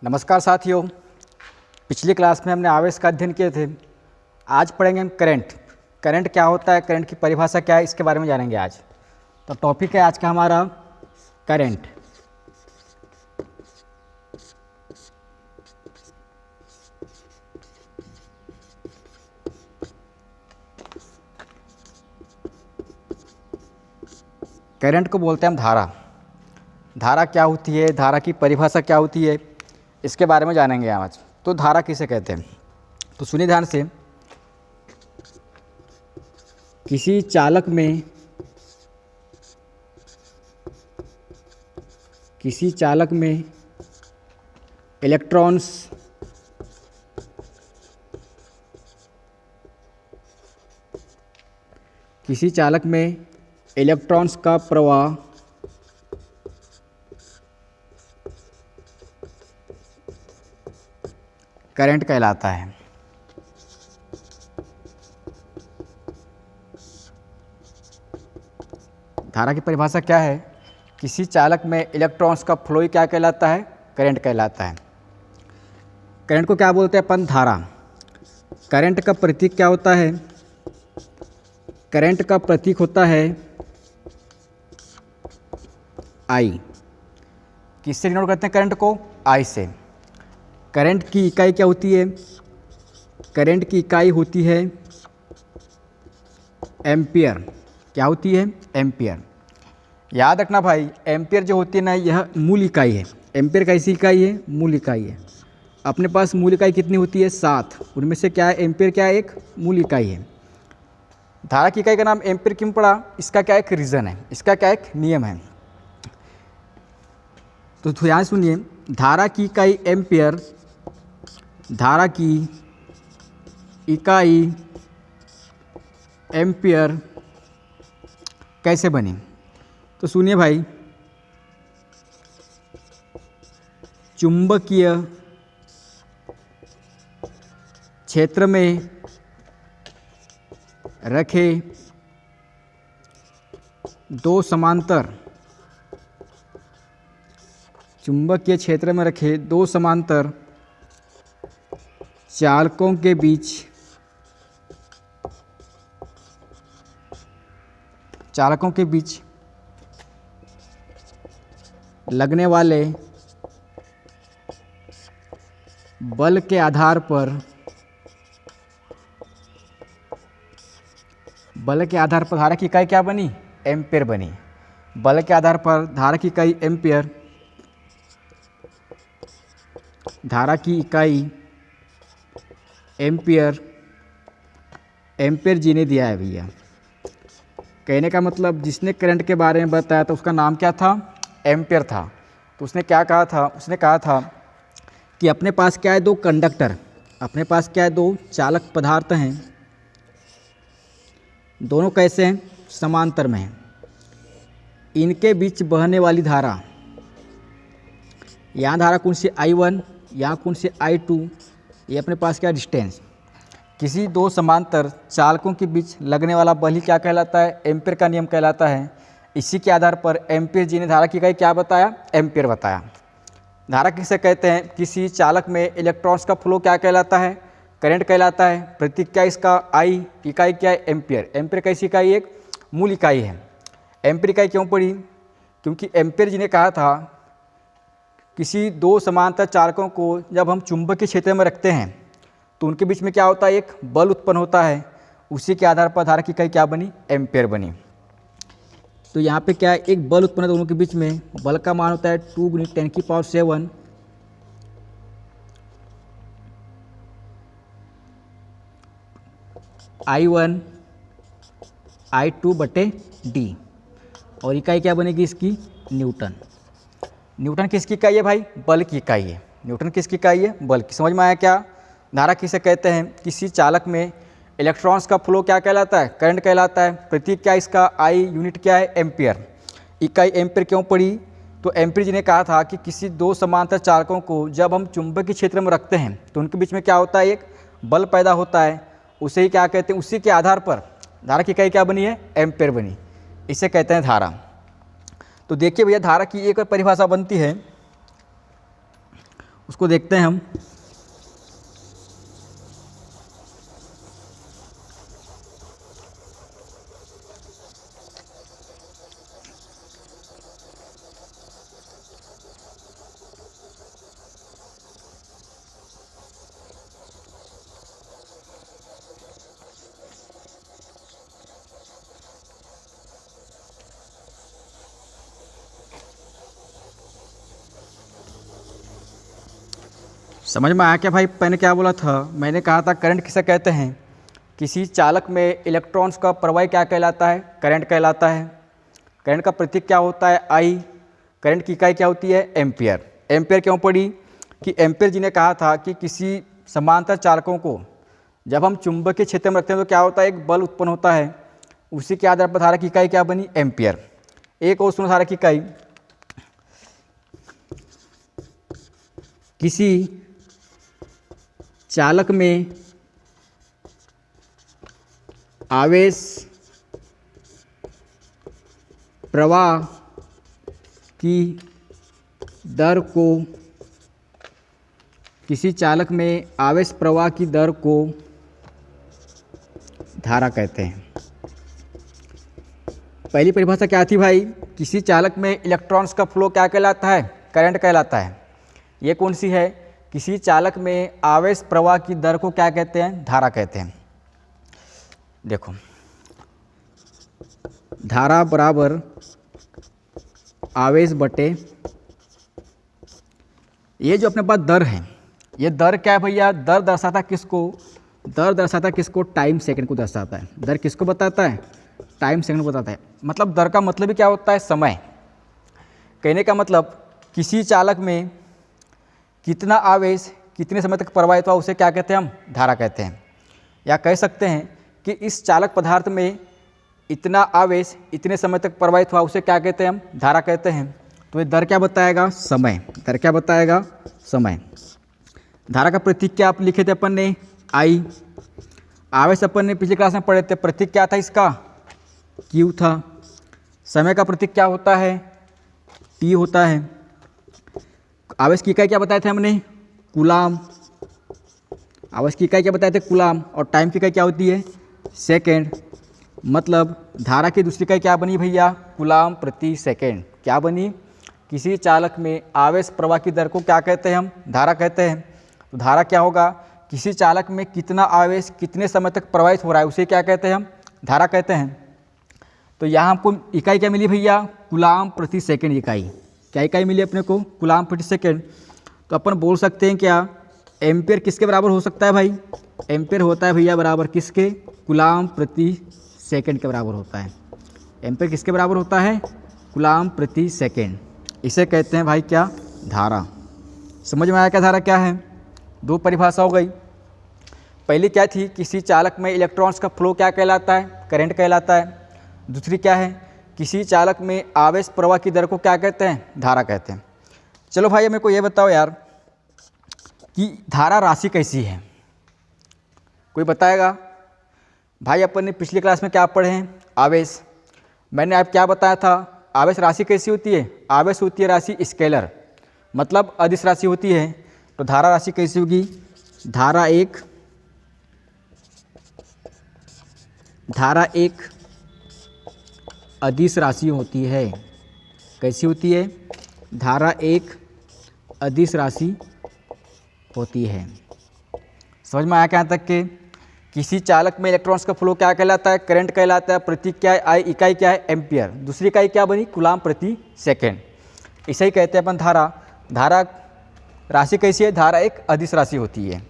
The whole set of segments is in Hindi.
नमस्कार साथियों, पिछली क्लास में हमने आवेश का अध्ययन किए थे। आज पढ़ेंगे हम करंट। करंट क्या होता है, करंट की परिभाषा क्या है, इसके बारे में जानेंगे आज। तो टॉपिक है आज का हमारा करंट। करंट को बोलते हैं हम धारा। धारा क्या होती है, धारा की परिभाषा क्या होती है, इसके बारे में जानेंगे आज। तो धारा किसे कहते हैं, तो सुनिए ध्यान से। किसी चालक में इलेक्ट्रॉन्स का प्रवाह करंट कहलाता है। धारा की परिभाषा क्या है, किसी चालक में इलेक्ट्रॉन्स का फ्लो ही क्या कहलाता है, करंट कहलाता है। करंट को क्या बोलते हैं अपन, धारा। करंट का प्रतीक क्या होता है, करंट का प्रतीक होता है आई। किससे डिनोट करते हैं करंट को, आई से। करंट की इकाई क्या होती है, करंट की इकाई होती है एम्पियर। क्या होती है, एम्पियर। याद रखना भाई, एम्पियर जो होती है ना, यह मूल इकाई है। एम्पियर कैसी इकाई है, मूल इकाई है। अपने पास मूल इकाई कितनी होती है, 7। उनमें से क्या है, एम्पियर क्या है, एक मूल इकाई है। धारा की इकाई का नाम एम्पियर क्यों पड़ा, इसका क्या एक रीज़न है, इसका क्या एक नियम है। तो ध्यान सुनिए, धारा की इकाई एम्पियर, धारा की इकाई एम्पियर कैसे बनी, तो सुनिए भाई। चुंबकीय क्षेत्र में रखे दो समांतर चालकों के बीच लगने वाले बल के आधार पर धारा की इकाई क्या बनी, एम्पियर बनी। बल के आधार पर धारा की इकाई एम्पियर, धारा की इकाई एम्पियर, एम्पियर जी ने दिया है भैया। कहने का मतलब, जिसने करंट के बारे में बताया था उसका नाम क्या था, एम्पियर था। तो उसने क्या कहा था, उसने कहा था कि अपने पास क्या है, दो कंडक्टर, अपने पास क्या है, दो चालक पदार्थ हैं। दोनों कैसे हैं, समांतर में हैं। इनके बीच बहने वाली धारा, यहाँ धारा कौन सी, I1, यहाँ कौन सी, I2। ये अपने पास क्या डिस्टेंस, किसी दो समांतर चालकों के बीच लगने वाला बल ही क्या कहलाता है, एम्पियर का नियम कहलाता है। इसी के आधार पर एम्पियर जी ने धारा की इकाई क्या बताया, एम्पियर बताया। धारा किसे कहते हैं, किसी चालक में इलेक्ट्रॉन्स का फ्लो क्या कहलाता है, करंट कहलाता है। प्रतीक क्या इसका, आई। इकाई क्या है, एम्पियर। एम्पियर कैसी इकाई, एक मूल इकाई है। एम्पियर इकाई क्यों पड़ी, क्योंकि एम्पियर जी ने कहा था किसी दो समांतर चालकों को जब हम चुंबकीय क्षेत्र में रखते हैं तो उनके बीच में क्या होता है, एक बल उत्पन्न होता है। उसी के आधार पर धारा की इकाई क्या बनी, एम्पियर बनी। तो यहाँ पे क्या है, एक बल उत्पन्न है दोनों के बीच में। बल का मान होता है 2 × 10⁷ I1 I2/d। और इकाई क्या बनेगी इसकी, न्यूटन। न्यूटन किसकी इकाई है भाई, बल की इकाई है। न्यूटन किसकी इकाई है, बल की। समझ में आया क्या। धारा किसे कहते हैं, किसी चालक में इलेक्ट्रॉन्स का फ्लो क्या कहलाता है, करंट कहलाता है। प्रतीक क्या इसका, आई। यूनिट क्या है, एम्पियर। इकाई एम्पियर क्यों पड़ी, तो एम्पियर जी ने कहा था कि किसी दो समांतर चालकों को जब हम चुंबकीय क्षेत्र में रखते हैं तो उनके बीच में क्या होता है, एक बल पैदा होता है। उसे ही क्या कहते हैं, उसी के आधार पर धारा की इकाई क्या बनी है, एम्पियर बनी। इसे कहते हैं धारा। तो देखिए भैया, धारा की एक और परिभाषा बनती है, उसको देखते हैं हम। समझ में आया क्या भाई? मैंने क्या बोला था? मैंने कहा था करंट किसे कहते हैं? किसी चालक में इलेक्ट्रॉन्स का प्रवाह क्या कहलाता है? करंट कहलाता है। करंट का प्रतीक क्या होता है? आई। करंट की इकाई क्या होती है? एम्पियर। एम्पियर क्यों पड़ी? कि एम्पियर जी ने कहा था कि किसी समांतर चालकों को जब हम चुंबकीय क्षेत्र में रखते हैं तो क्या होता है? एक बल उत्पन्न होता है। उसी के आधार पर धारा की इकाई क्या बनी? एम्पियर। एक और सुनो धारा की इकाई, किसी चालक में आवेश प्रवाह की दर को, किसी चालक में आवेश प्रवाह की दर को धारा कहते हैं। पहली परिभाषा क्या थी भाई? किसी चालक में इलेक्ट्रॉन्स का फ्लो क्या कहलाता है? करंट कहलाता है। ये कौन सी है? किसी चालक में आवेश प्रवाह की दर को क्या कहते हैं? धारा कहते हैं। देखो, धारा बराबर आवेश बटे, ये जो अपने पास दर है, ये दर क्या है भैया? दर दर्शाता किसको? दर दर्शाता किसको? टाइम सेकंड को दर्शाता है। दर किसको बताता है? टाइम सेकंड को बताता है। मतलब दर का मतलब ही क्या होता है? समय। कहने का मतलब किसी चालक में कितना आवेश कितने समय तक प्रवाहित हुआ उसे क्या कहते हैं? हम धारा कहते हैं। या कह सकते हैं कि इस चालक पदार्थ में इतना आवेश इतने समय तक प्रवाहित हुआ उसे क्या कहते हैं? हम धारा कहते हैं। तो ये दर क्या बताएगा? समय। दर क्या बताएगा? समय। धारा का प्रतीक क्या आप लिखे थे अपन ने? आई। आवेश अपन ने पिछली क्लास में पढ़े थे, प्रतीक क्या था इसका? क्यू था। समय का प्रतीक क्या होता है? टी होता है। आवेश की इकाई क्या बताए थे हमने? कूलाम। आवेश की इकाई क्या बताए थे? कूलाम। और टाइम की इकाई क्या होती है? सेकेंड। मतलब धारा की दूसरी इकाई क्या बनी भैया? कूलाम प्रति सेकेंड। क्या बनी? किसी चालक में आवेश प्रवाह की दर को क्या कहते हैं? हम धारा कहते हैं। तो धारा क्या होगा? किसी चालक में कितना आवेश कितने समय तक प्रवाहित हो रहा है उसे क्या कहते हैं? हम धारा कहते हैं। तो यहाँ हमको इकाई क्या मिली भैया? कूलाम प्रति सेकेंड इकाई। क्या इकाई मिली अपने को? कूलाम प्रति सेकेंड। तो अपन बोल सकते हैं क्या एम्पियर किसके बराबर हो सकता है भाई? एम्पियर होता है भैया बराबर किसके? कूलाम प्रति सेकेंड के बराबर होता है। एम्पियर किसके बराबर होता है? कूलाम प्रति सेकेंड। इसे कहते हैं भाई क्या? धारा। समझ में आया क्या धारा क्या है? दो परिभाषा हो गई। पहली क्या थी? किसी चालक में इलेक्ट्रॉन्स का फ्लो क्या कहलाता है? करंट कहलाता है। दूसरी क्या है? किसी चालक में आवेश प्रवाह की दर को क्या कहते हैं? धारा कहते हैं। चलो भाई मेरे को ये बताओ यार कि धारा राशि कैसी है? कोई बताएगा? भाई अपन ने पिछली क्लास में क्या पढ़े हैं? आवेश। मैंने आप क्या बताया था? आवेश राशि कैसी होती है? आवेश होती है राशि स्केलर, मतलब अदिश राशि होती है। तो धारा राशि कैसी होगी? धारा एक अदिश राशि होती है। कैसी होती है? धारा एक अदिश राशि होती है। समझ में आया क्या तक के? किसी चालक में इलेक्ट्रॉन्स का फ्लो क्या कहलाता है? करंट कहलाता है। प्रतीक क्या है? आई। इकाई क्या है? एम्पियर। दूसरी इकाई क्या बनी? कूलाम प्रति सेकेंड। इसे ही कहते हैं अपन धारा। धारा राशि कैसी है? धारा एक अदिश राशि होती है।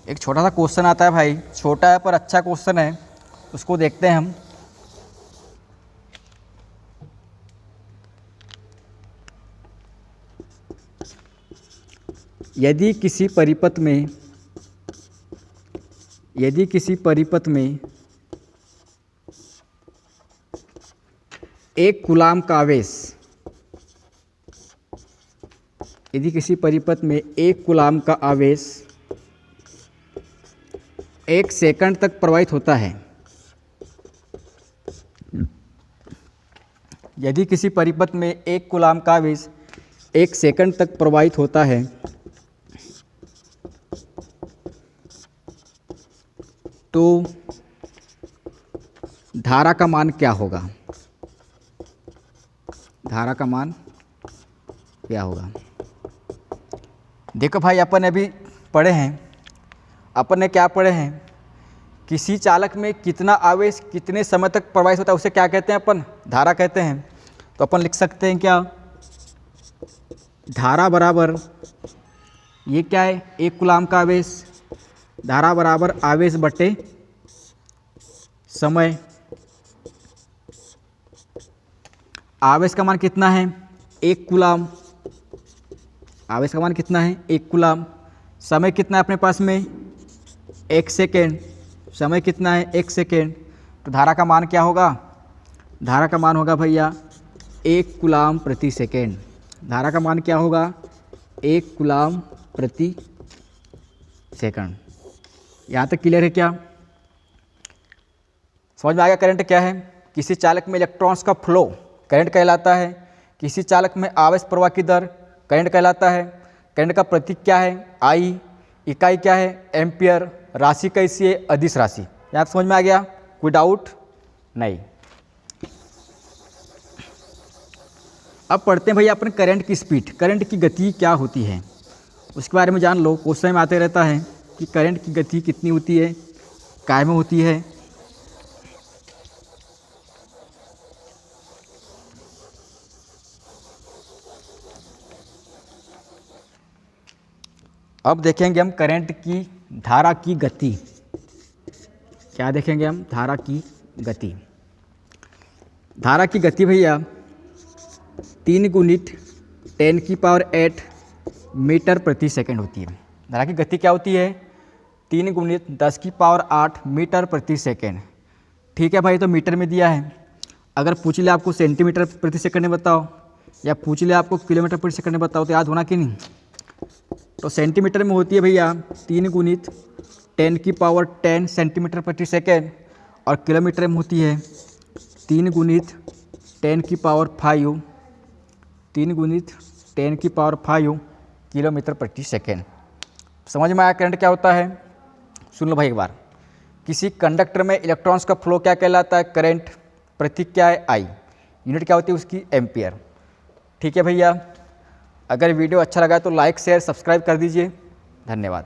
एक छोटा सा क्वेश्चन आता है भाई, छोटा है पर अच्छा क्वेश्चन है, उसको देखते हैं हम। यदि किसी परिपथ में एक कूलाम का आवेश, यदि किसी परिपथ में एक कूलाम का आवेश 1 सेकंड तक प्रवाहित होता है, यदि किसी परिपथ में एक कूलाम का आवेश 1 सेकंड तक प्रवाहित होता है तो धारा का मान क्या होगा? धारा का मान क्या होगा? देखो भाई, अपन अभी पढ़े हैं, अपन ने क्या पढ़े हैं, किसी चालक में कितना आवेश कितने समय तक प्रवाहित होता है उसे क्या कहते हैं? अपन धारा कहते हैं। तो अपन लिख सकते हैं क्या, धारा बराबर, ये क्या है, एक कूलाम का आवेश, धारा बराबर आवेश बटे समय। आवेश का मान कितना है? 1 कूलाम। आवेश का मान कितना है? 1 कूलाम। समय कितना है अपने पास में? 1 सेकेंड। समय कितना है? 1 सेकेंड। तो धारा का मान क्या होगा? धारा का मान होगा भैया 1 कूलाम प्रति सेकेंड। धारा का मान क्या होगा? 1 कूलाम प्रति सेकंड। यहाँ तक क्लियर है क्या? समझ में आ गया करंट क्या है? किसी चालक में इलेक्ट्रॉन्स का फ्लो करंट कहलाता है। किसी चालक में आवेश प्रवाह की दर करंट कहलाता है। करंट का प्रतीक क्या है? आई। इकाई क्या है? एम्पियर। राशि कैसी है? अदिश राशि। यहाँ समझ में आ गया? कोई डाउट नहीं। अब पढ़ते हैं भैया अपन करंट की स्पीड, करंट की गति क्या होती है उसके बारे में जान लो। क्वेश्चन में आते रहता है कि करंट की गति कितनी होती है, काय में होती है। अब देखेंगे हम करंट की धारा की गति। क्या देखेंगे हम? धारा की गति। धारा की गति भैया 3 गुणित 10⁸ मीटर प्रति सेकंड होती है। धारा की गति क्या होती है? 3 गुणित 10⁸ मीटर प्रति सेकंड। ठीक है भाई, तो मीटर में दिया है। अगर पूछ ले आपको सेंटीमीटर प्रति सेकंड में बताओ, या पूछ ले आपको किलोमीटर प्रति सेकंड में बताओ, तो याद होना कि नहीं? तो सेंटीमीटर में होती है भैया 3 गुणित 10⁻10 सेंटीमीटर प्रति सेकेंड, और किलोमीटर में होती है 3 गुणित 10⁵ 3 गुणित 10⁵ किलोमीटर प्रति सेकेंड। समझ में आया करंट क्या होता है? सुन लो भाई एक बार। किसी कंडक्टर में इलेक्ट्रॉन्स का फ्लो क्या कहलाता है? करंट। प्रतीक क्या है? आई। यूनिट क्या होती है उसकी? एम्पियर। ठीक है भैया, अगर वीडियो अच्छा लगा तो लाइक शेयर सब्सक्राइब कर दीजिए। धन्यवाद।